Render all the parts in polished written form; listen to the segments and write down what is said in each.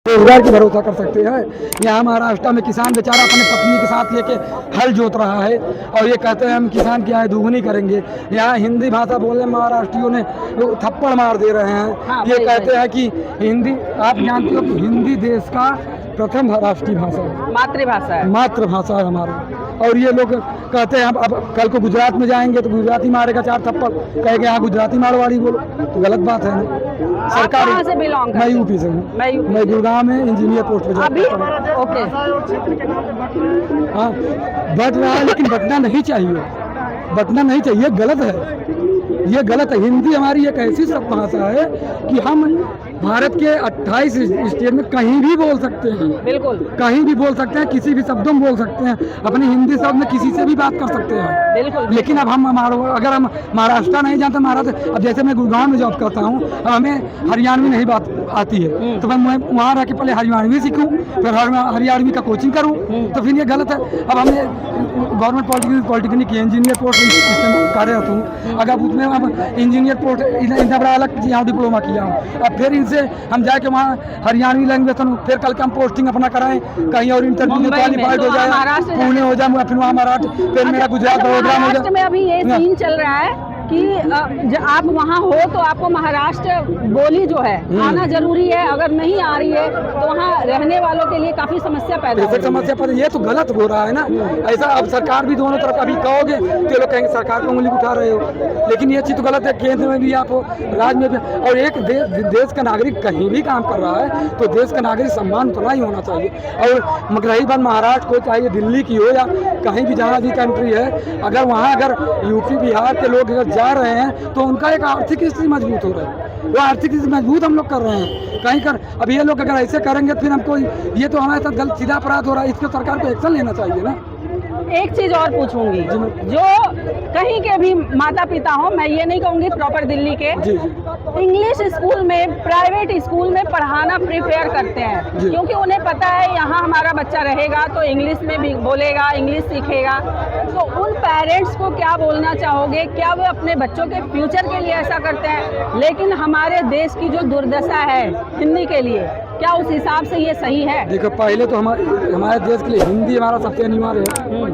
रोजगार की भरोसा कर सकते हैं। यहाँ महाराष्ट्र में किसान बेचारा अपने पत्नी के साथ लेके हल जोत रहा है और ये कहते हैं हम किसान की आय दुगुनी करेंगे। यहाँ हिंदी भाषा बोलने महाराष्ट्रियों ने थप्पड़ मार दे रहे हैं। ये कहते हैं कि हिंदी, आप जानते हो कि हिंदी देश का प्रथम राष्ट्रीय भाषा है, मातृभाषा है हमारा। और ये लोग कहते हैं अब कल को गुजरात में जाएंगे तो गुजराती मारेगा 4 थप्पड़, कहेंगे यहाँ गुजराती मारवाड़ी बोलो, तो गलत बात है ना। सरकार मैं यूपी से हूँ, मैं गुड़गांव में इंजीनियर पोस्ट पे जॉब करता हूँ। ओके, हाँ बढ़ रहा है लेकिन बढ़ना नहीं चाहिए, बढ़ना नहीं चाहिए, गलत है, ये गलत है। हिंदी हमारी एक ऐसी सब भाषा है कि हम भारत के 28 स्टेट में कहीं भी बोल सकते हैं, बिल्कुल कहीं भी बोल सकते हैं, किसी भी शब्दों में बोल सकते हैं, अपनी हिंदी शब्द में किसी से भी बात कर सकते हैं, बिल्कुल। लेकिन अब हम अगर हम महाराष्ट्र नहीं जानते, महाराष्ट्र अब जैसे मैं गुड़गांव में जॉब करता हूँ, अब हमें हरियाणवी नहीं बात आती है तो मैं वहाँ रह के पहले हरियाणवी सीखूँ, फिर हरियाणवी का कोचिंग करूँ, तो फिर ये गलत है। अब हमें गवर्नमेंट पॉलिटेक्निक इंजीनियर पोस्ट कार्यरत हूँ, अगर उसमें अब इंजीनियर पोस्ट इतना बड़ा अलग यहाँ डिप्लोमा किया हूँ, अब फिर इनसे हम जाके वहाँ हरियाणवी लैंग्वेज सुनूँ, फिर कल के हम पोस्टिंग अपना कराएं कहीं और इंटरव्यू में क्वालिफाइड हो जाए, पुणे हो जाए, फिर वहाँ महाराष्ट्र, फिर मेरा गुजरात वडोदरा हो जाए। में अभी ये सीन चल रहा है कि जब आप वहाँ हो तो आपको महाराष्ट्र बोली जो है आना जरूरी है, अगर नहीं आ रही है तो वहाँ रहने वालों के लिए काफी समस्या पैदा हो रही है। समस्या पर ये तो गलत हो रहा है ना, ऐसा अब सरकार भी दोनों तरफ अभी कहोगे तो लोग कहेंगे सरकार को उंगली उठा रहे हो, लेकिन ये चीज़ तो गलत है। केंद्र में भी आप हो, राज्य में भी, और एक देश का नागरिक कहीं भी काम कर रहा है तो देश का नागरिक सम्मान उतना ही होना चाहिए। और मगर रही बात महाराष्ट्र को, चाहे दिल्ली की हो या कहीं भी जहाँ भी कंट्री है, अगर वहाँ अगर यूपी बिहार के लोग अगर जा रहे हैं तो उनका एक आर्थिक स्थिति मजबूत हो रहा है, वो आर्थिक स्थिति मजबूत हम लोग कर रहे हैं कहीं कर। अब ये लोग अगर ऐसे करेंगे फिर हमको, ये तो हमारे साथ गलत सीधा अपराध हो रहा है, इस पर सरकार को एक्शन लेना चाहिए ना। एक चीज और पूछूंगी, जो कहीं के भी माता पिता हो, मैं ये नहीं कहूंगी प्रॉपर दिल्ली के, इंग्लिश स्कूल में, प्राइवेट स्कूल में पढ़ाना प्रेफर करते हैं क्योंकि उन्हें पता है यहाँ हमारा बच्चा रहेगा तो इंग्लिश में भी बोलेगा, इंग्लिश सीखेगा। तो उन पेरेंट्स को क्या बोलना चाहोगे, क्या वे अपने बच्चों के फ्यूचर के लिए ऐसा करते हैं? लेकिन हमारे देश की जो दुर्दशा है हिंदी के लिए, क्या उस हिसाब से ये सही है? देखो पहले तो हमारे देश के लिए हिंदी हमारा सबसे अनिवार्य है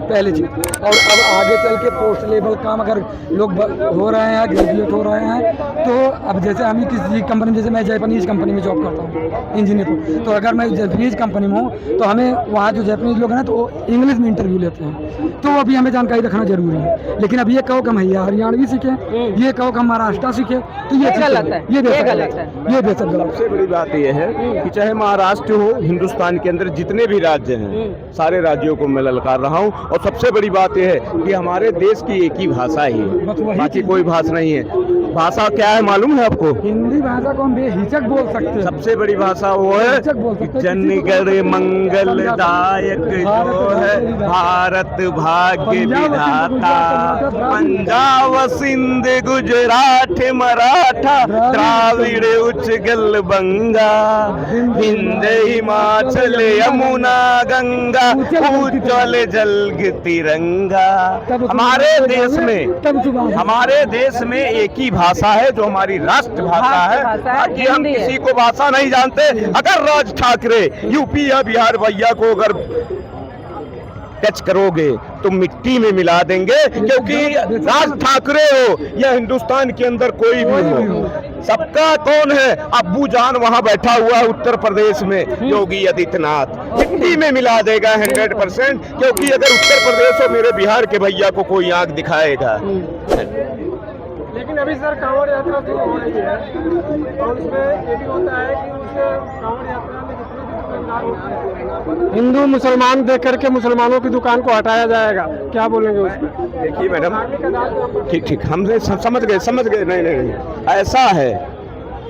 पहली चीज, और अब आगे चल के पोस्ट लेवल काम अगर लोग हो रहे हैं, ग्रेजुएट हो रहे हैं, तो अब जैसे हम किसी कंपनी में, जैसे मैं जापानीज कंपनी में जॉब करता हूँ इंजीनियर को, तो अगर मैं जापानीज कंपनी में हूँ तो हमें वहाँ जो जापानीज लोग हैं ना तो वो इंग्लिश में इंटरव्यू लेते हैं, तो अभी हमें जानकारी रखना जरूरी है। लेकिन अब ये कहो कि हम हरियाणवी सीखें, ये कहो कि हम महाराष्ट्र सीखें, तो ये गलत है, ये गलत है, ये बेहतर गलत। सबसे बड़ी बात यह है कि चाहे महाराष्ट्र हो, हिंदुस्तान के अंदर जितने भी राज्य हैं, सारे राज्यों को मैं ललकार रहा हूँ। और सबसे बड़ी बात यह है कि हमारे देश की एक ही भाषा ही है, बाकी कोई भाषा नहीं है। भाषा क्या है मालूम है आपको? हिंदी भाषा को हम बेहिचक बोल सकते हैं। सबसे बड़ी भाषा वो है जनगण मंगलदायक जो है भारत भाग्य विधाता, पंजाब सिंध गुजरात मराठा द्राविड़ उच्चगल बंगा, हिंद हिमाचल यमुना गंगा उज्ज्वल जल तिरंगा। हमारे देश में एक ही भाषा है जो हमारी राष्ट्रभाषा है। ताकि हम किसी को भाषा नहीं जानते, अगर राज ठाकरे यूपी या बिहार भैया को अगर टच करोगे तो मिट्टी में मिला देंगे, क्योंकि राज ठाकरे हो या हिंदुस्तान के अंदर कोई भी हो, सबका कौन है? अब्बू जान वहां बैठा हुआ है उत्तर प्रदेश में, योगी आदित्यनाथ, मिट्टी में मिला देगा 100%, क्योंकि अगर उत्तर प्रदेश और मेरे बिहार के भैया को कोई आंख दिखाएगा। लेकिन अभी सर कांवड़ यात्रा शुरू हो रही है और उसमें ये भी होता है कि उस कांवड़ यात्रा में जितने भी दुकानदार होते हैं, हिंदू मुसलमान देख करके मुसलमानों की दुकान को हटाया जाएगा, क्या बोलेंगे उस पर? देखिए मैडम, ठीक हमने समझ गए। नहीं, ऐसा है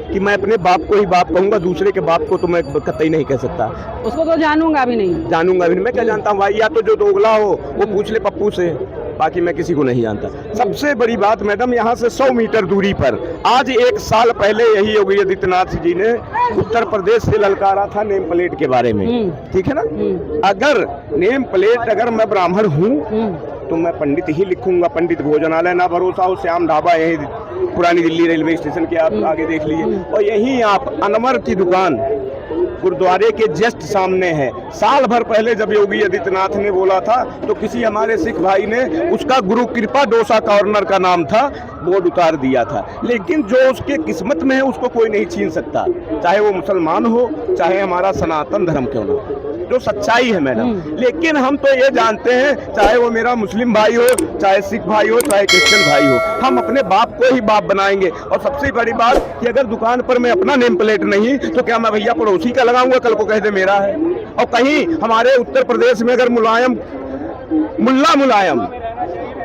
कि मैं अपने बाप को ही बाप कहूंगा, दूसरे के बाप को तो मैं कतई नहीं कह सकता। उसको तो जानूंगा भी नहीं, मैं क्या जानता हूँ भाई, या तो जो दोगला हो वो पूछ ले पप्पू से, बाकी मैं किसी को नहीं जानता। सबसे बड़ी बात मैडम, यहाँ से 100 मीटर दूरी पर आज 1 साल पहले यही योगी आदित्यनाथ जी ने उत्तर प्रदेश से ललकारा था नेम प्लेट के बारे में, ठीक है ना? अगर नेम प्लेट, अगर मैं ब्राह्मण हूँ तो मैं पंडित ही लिखूंगा, पंडित भोजनालय ना भरोसा हो, श्याम ढाबा यही पुरानी दिल्ली रेलवे स्टेशन के आप आगे देख लीजिए, और यहीं आप अनवर की दुकान गुरुद्वारे के जस्ट सामने है। साल भर पहले जब योगी आदित्यनाथ ने बोला था तो किसी हमारे सिख भाई ने उसका गुरु कृपा डोसा कॉर्नर का नाम था, बोर्ड उतार दिया था। लेकिन जो उसके किस्मत में है उसको कोई नहीं छीन सकता, चाहे वो मुसलमान हो चाहे हमारा सनातन धर्म क्यों ना हो, जो सच्चाई है मैडम। लेकिन हम तो ये जानते हैं, चाहे वो मेरा मुस्लिम भाई हो, चाहे सिख भाई हो, चाहे क्रिश्चियन भाई हो, हम अपने बाप को ही बाप बनाएंगे। और सबसे बड़ी बात कि अगर दुकान पर मैं अपना नेम प्लेट नहीं तो क्या मैं भैया पड़ोसी का लगाऊंगा, कल को कह दे मेरा है। और कहीं हमारे उत्तर प्रदेश में अगर मुल्ला मुलायम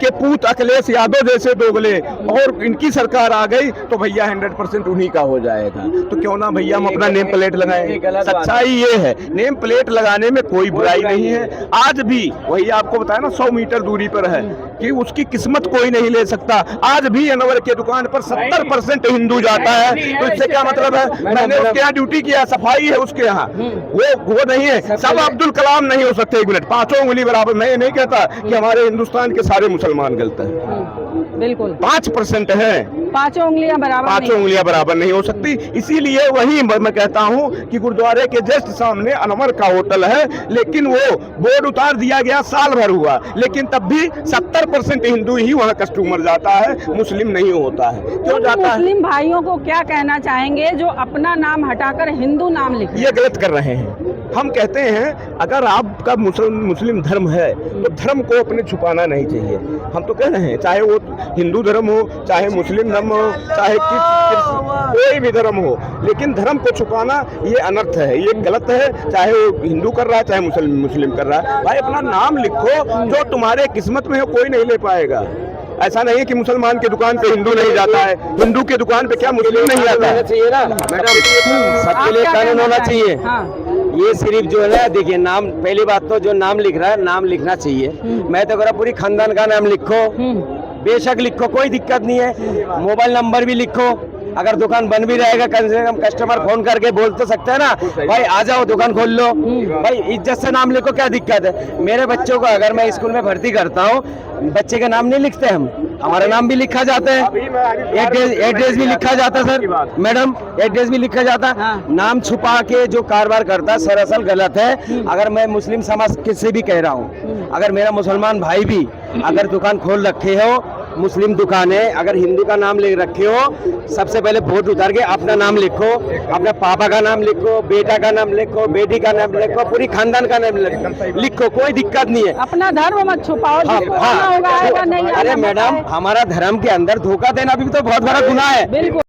के पूत अखिलेश यादव जैसे दोगले और इनकी सरकार आ गई तो भैया 100% उन्हीं का हो जाएगा। तो क्यों ना भैया हम अपना नेम प्लेट लगाएं। सच्चाई ये है, नेम प्लेट लगाने में कोई बुराई नहीं है। आज भी वही आपको बताया ना 100 मीटर दूरी पर है कि उसकी किस्मत कोई नहीं ले सकता। आज भी अनवर के दुकान पर 70% हिंदू जाता है। तो इससे क्या मतलब है, मैंने उसके यहाँ ड्यूटी किया, सफाई है उसके यहाँ, वो नहीं है। सब अब्दुल कलाम नहीं हो सकते। 1 मिनट, 5 उंगली बराबर। मैं ये नहीं कहता कि हमारे हिंदुस्तान के सारे मुसलमान गलत है, बिल्कुल 5% है, 5 उंगलियां बराबर 5 उंगलियां बराबर नहीं हो सकती। इसीलिए वही मैं कहता हूं कि गुरुद्वारे के जस्ट सामने अनवर का होटल है, लेकिन वो बोर्ड उतार दिया गया, साल भर हुआ, लेकिन तब भी 70% हिंदू ही वहां कस्टमर जाता है, मुस्लिम नहीं होता है। क्यों जाता है? मुस्लिम भाइयों को क्या कहना चाहेंगे जो अपना नाम हटाकर हिंदू नाम लिखते हैं? ये गलत कर रहे हैं। हम कहते हैं अगर आपका मुस्लिम धर्म है तो धर्म को अपने छुपाना नहीं चाहिए। हम तो कह रहे हैं चाहे वो हिंदू धर्म हो, चाहे मुस्लिम धर्म हो, चाहे कोई भी धर्म हो, लेकिन धर्म को छुपाना ये अनर्थ है, ये गलत है। चाहे वो हिंदू कर रहा है चाहे मुस्लिम कर रहा है, भाई अपना नाम लिखो, जो तुम्हारे किस्मत में हो कोई नहीं ले पाएगा। ऐसा नहीं है कि मुसलमान की दुकान पे हिंदू नहीं जाता है, हिंदू की दुकान पे क्या मुस्लिम नहीं जाता है? चाहिए ना मैडम, सबके लिए कानून होना चाहिए। ये सिर्फ जो है ना, देखिए नाम, पहली बात तो जो नाम लिख रहा है नाम लिखना चाहिए। मैं तो कह रहा पूरी खानदान का नाम लिखो, बेशक लिखो, कोई दिक्कत नहीं है। मोबाइल नंबर भी लिखो, अगर दुकान बंद भी रहेगा कम से कम कस्टमर फोन करके बोल तो सकता है ना, भाई आ जाओ दुकान खोल लो। भाई इज्जत से नाम लिखो, क्या दिक्कत है? मेरे बच्चों को अगर मैं स्कूल में भर्ती करता हूँ, बच्चे का नाम नहीं लिखते हम, हमारा नाम भी लिखा जाता है, एड्रेस भी लिखा जाता है सर, मैडम एड्रेस भी लिखा जाता है। नाम छुपा के जो कारोबार करता है सरासर गलत है। अगर मैं मुस्लिम समाज किससे भी कह रहा हूँ, अगर मेरा मुसलमान भाई भी अगर दुकान खोल रखे हो, मुस्लिम दुकान है, अगर हिंदू का नाम ले रखे हो, सबसे पहले बोर्ड उतार के अपना नाम लिखो, अपने पापा का नाम लिखो, बेटा का नाम लिखो, बेटी का नाम लिखो, पूरी खानदान का नाम लिखो, कोई दिक्कत नहीं है। अपना धर्म मत छुपाओ। हाँ, अरे मैडम, हमारा धर्म के अंदर धोखा देना भी तो बहुत बड़ा गुनाह है। बिल्कुल।